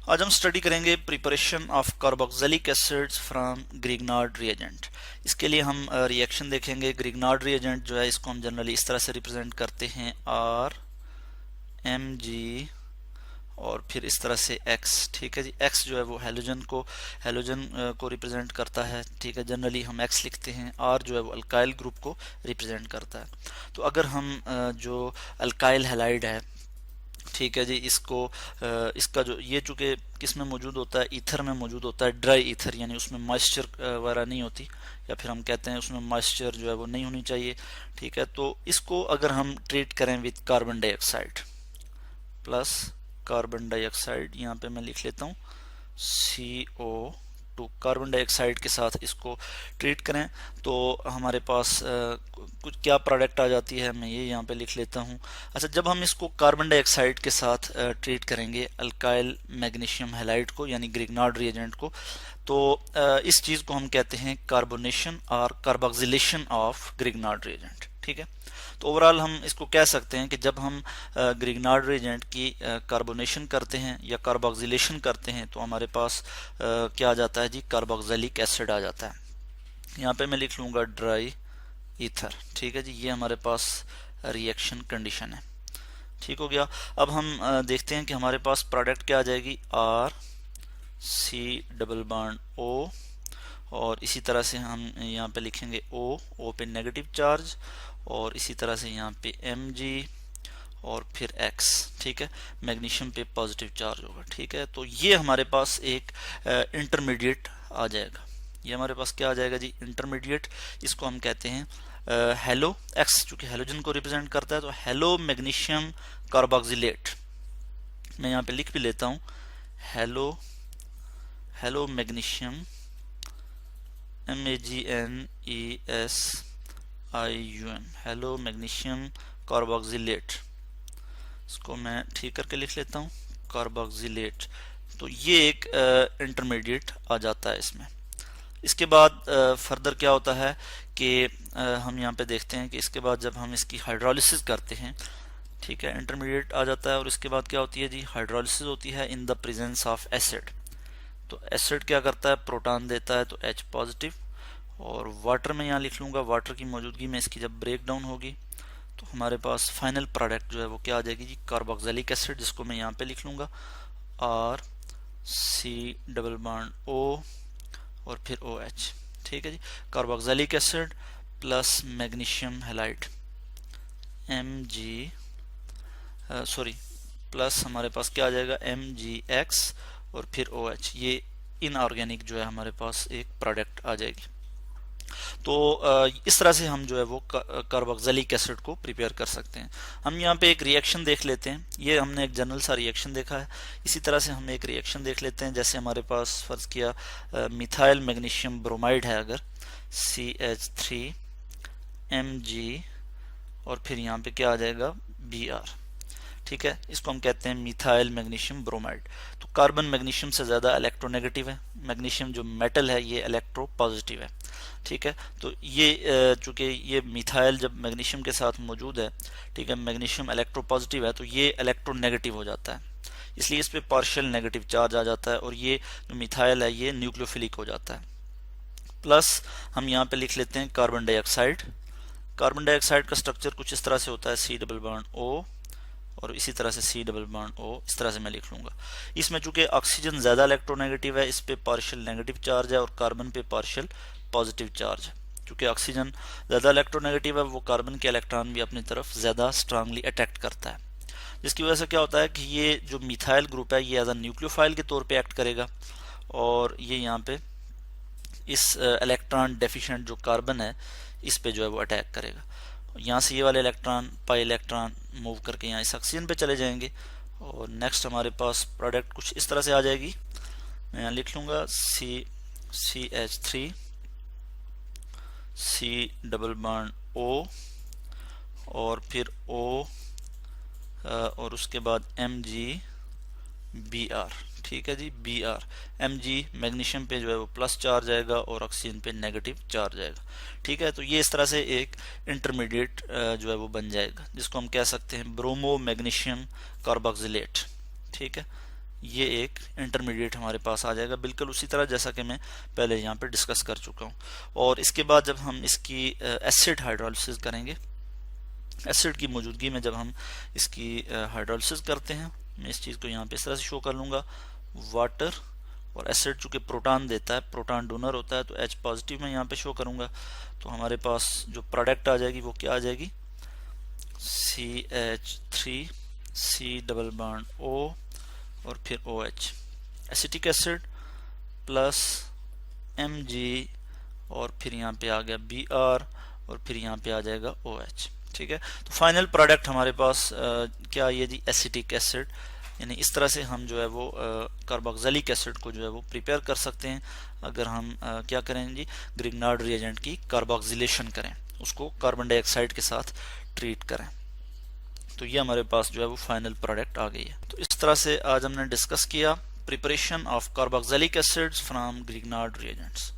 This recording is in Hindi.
आज हम स्टडी करेंगे preparation of carboxylic acids from Grignard reagent. इसके लिए हम रिएक्शन देखेंगे। ग्रिग्नार्ड रिएजेंट जो है इसको हम जनरली इस तरह से रिप्रेजेंट करते हैं आर एम जी और फिर इस तरह से एक्स। ठीक है जी, एक्स जो है वो हेलोजन को रिप्रेजेंट करता है। ठीक है, जनरली हम एक्स लिखते हैं। आर जो है वो अल्काइल ग्रुप को रिप्रेजेंट करता है। तो अगर हम जो अल्काइल हैलाइड है, ठीक है जी, इसका जो ये चूंकि किस में मौजूद होता है, ईथर में मौजूद होता है, ड्राई ईथर, यानी उसमें मॉइस्चर वगैरह नहीं होती, या फिर हम कहते हैं उसमें मॉइस्चर जो है वो नहीं होनी चाहिए। ठीक है, तो इसको अगर हम ट्रीट करें with carbon dioxide plus carbon dioxide, यहाँ पे मैं लिख लेता हूँ CO2, कार्बन डाइऑक्साइड के साथ इसको ट्रीट करें तो हमारे पास कुछ क्या प्रोडक्ट आ जाती है, मैं ये यहाँ पे लिख लेता हूँ। अच्छा, जब हम इसको कार्बन डाइऑक्साइड के साथ ट्रीट करेंगे अल्काइल मैग्नीशियम हैलाइड को, यानी ग्रिग्नार्ड रिएजेंट को, तो इस चीज़ को हम कहते हैं कार्बोनेशन और कार्बोक्सिलेशन ऑफ ग्रिग्नार्ड रिएजेंट। ठीक है, तो ओवरऑल हम इसको कह सकते हैं कि जब हम ग्रिग्नार्ड रिएजेंट की कार्बोनेशन करते हैं या कार्बोक्सिलेशन करते हैं तो हमारे पास क्या आ जाता है जी, कार्बोक्सिलिक एसिड आ जाता है। यहाँ पे मैं लिख लूँगा ड्राई ईथर। ठीक है जी, ये हमारे पास रिएक्शन कंडीशन है। ठीक हो गया। अब हम देखते हैं कि हमारे पास प्रोडक्ट क्या आ जाएगी, R C double bond O, और इसी तरह से हम यहाँ पे लिखेंगे O पे नेगेटिव चार्ज, और इसी तरह से यहाँ पे Mg और फिर X। ठीक है, मैग्नीशियम पे पॉजिटिव चार्ज होगा। ठीक है, तो ये हमारे पास एक इंटरमीडिएट आ जाएगा। ये हमारे पास क्या आ जाएगा जी, इंटरमीडिएट। इसको हम कहते हैं हेलो X, चूंकि हेलोजन को रिप्रेजेंट करता है, तो हेलो मैग्नीशियम कार्बोक्सिलेट। मैं यहाँ पे लिख भी लेता हूँ, hello magnesium MAGNESIUM, hello magnesium carboxylate. इसको मैं ठीक करके लिख लेता हूँ, कार्बोक्सिलेट। तो ये एक इंटरमीडिएट आ जाता है इसमें। इसके बाद फर्दर क्या होता है कि हम यहाँ पे देखते हैं कि इसके बाद जब हम इसकी हाइड्रोलिसिस करते हैं, ठीक है, इंटरमीडिएट आ जाता है, और इसके बाद क्या होती है जी, हाइड्रोलिसिस होती है in the presence of acid. तो एसिड क्या करता है, प्रोटॉन देता है, तो H पॉजिटिव, और वाटर में यहाँ लिख लूँगा, वाटर की मौजूदगी में इसकी जब ब्रेक डाउन होगी तो हमारे पास फाइनल प्रोडक्ट जो है वो क्या आ जाएगी जी, कार्बोक्सिलिक एसिड, जिसको मैं यहाँ पे लिख लूँगा RC डबल बॉन्ड O और फिर OH। ठीक है जी, carboxylic acid plus magnesium halide plus हमारे पास क्या आ जाएगा, MgX और फिर OH। ये इनऑर्गेनिक जो है हमारे पास एक प्रोडक्ट आ जाएगी। तो इस तरह से हम जो है वो कार्बोक्सिलिक एसिड को प्रिपेयर कर सकते हैं। हम यहाँ पे एक रिएक्शन देख लेते हैं। ये हमने एक जनरल सा रिएक्शन देखा है, इसी तरह से हम एक रिएक्शन देख लेते हैं। जैसे हमारे पास फर्ज किया मिथाइल मैग्नीशियम ब्रोमाइड है, अगर CH3Mg और फिर यहाँ पे क्या आ जाएगा, Br। ठीक है, इसको हम कहते हैं मिथाइल मैग्नीशियम ब्रोमाइड। तो कार्बन मैग्नीशियम से ज़्यादा इलेक्ट्रोनेगेटिव है, मैग्नीशियम जो मेटल है ये इलेक्ट्रो पॉजिटिव है। ठीक है, तो ये चूंकि ये मिथाइल जब मैग्नीशियम के साथ मौजूद है, ठीक है, मैग्नीशियम इलेक्ट्रो पॉजिटिव है, तो ये इलेक्ट्रोनेगेटिव हो जाता है, इसलिए इस पर पार्शियल नेगेटिव चार्ज आ जाता है, और ये जो मिथाइल है ये न्यूक्लियोफिलिक हो जाता है। प्लस हम यहाँ पे लिख लेते हैं कार्बन डाइऑक्साइड। कार्बन डाइऑक्साइड का स्ट्रक्चर कुछ इस तरह से होता है, C डबल बॉन्ड O और इसी तरह से C डबल बॉन्ड O, इस तरह से मैं लिख लूंगा। इसमें चूंकि ऑक्सीजन ज्यादा इलेक्ट्रोनेगेटिव है, इस पे पार्शियल नेगेटिव चार्ज है, और कार्बन पे पार्शियल पॉजिटिव चार्ज है। चूंकि ऑक्सीजन ज्यादा इलेक्ट्रोनेगेटिव है, वो कार्बन के इलेक्ट्रॉन भी अपनी तरफ ज्यादा स्ट्रांगली अट्रैक्ट करता है, जिसकी वजह से क्या होता है कि ये जो मिथाइल ग्रुप है ये एज अ न्यूक्लियोफाइल के तौर पे एक्ट करेगा, और ये यहाँ पे इस इलेक्ट्रॉन डेफिशिएंट जो कार्बन है इस पे जो है वो अटैक करेगा। यहाँ से ये वाले इलेक्ट्रॉन पाई इलेक्ट्रॉन मूव करके यहाँ इस ऑक्सीजन पे चले जाएंगे, और नेक्स्ट हमारे पास प्रोडक्ट कुछ इस तरह से आ जाएगी। मैं यहाँ लिख लूँगा CH3 C double bond O और फिर O और उसके बाद MgBr। ठीक है जी, Br। Mg मैग्नीशियम पे जो है वो प्लस चार्ज आएगा और ऑक्सीजन पे नेगेटिव चार्ज आएगा। ठीक है, तो ये इस तरह से एक इंटरमीडिएट जो है वो बन जाएगा, जिसको हम कह सकते हैं ब्रोमो मैग्नीशियम कार्बोक्सिलेट। ठीक है, ये एक इंटरमीडिएट हमारे पास आ जाएगा, बिल्कुल उसी तरह जैसा कि मैं पहले यहाँ पे डिस्कस कर चुका हूँ। और इसके बाद जब हम इसकी एसिड हाइड्रोलिसिस करेंगे, एसिड की मौजूदगी में जब हम इसकी हाइड्रोलिसिस करते हैं, मैं इस चीज़ को यहाँ पे इस तरह से शो कर लूँगा, वाटर और एसिड चूँकि प्रोटॉन देता है, प्रोटॉन डोनर होता है, तो H पॉजिटिव मैं यहाँ पे शो करूँगा। तो हमारे पास जो प्रोडक्ट आ जाएगी वो क्या आ जाएगी, CH3 C double bond O और फिर OH, acetic acid plus Mg और फिर यहाँ पे आ गया Br और फिर यहाँ पे आ जाएगा OH। ठीक है, तो फाइनल प्रोडक्ट हमारे पास क्या है जी, एसिटिक एसिड। यानी इस तरह से हम जो है वो कार्बोक्सिलिक एसिड को जो है वो प्रिपेयर कर सकते हैं अगर हम क्या करें जी, ग्रिग्नार्ड रिएजेंट की कार्बोक्सिलेशन करें, उसको कार्बन डाइऑक्साइड के साथ ट्रीट करें। तो ये हमारे पास जो है वो फाइनल प्रोडक्ट आ गई है। तो इस तरह से आज हमने डिस्कस किया preparation of carboxylic acids from Grignard reagents.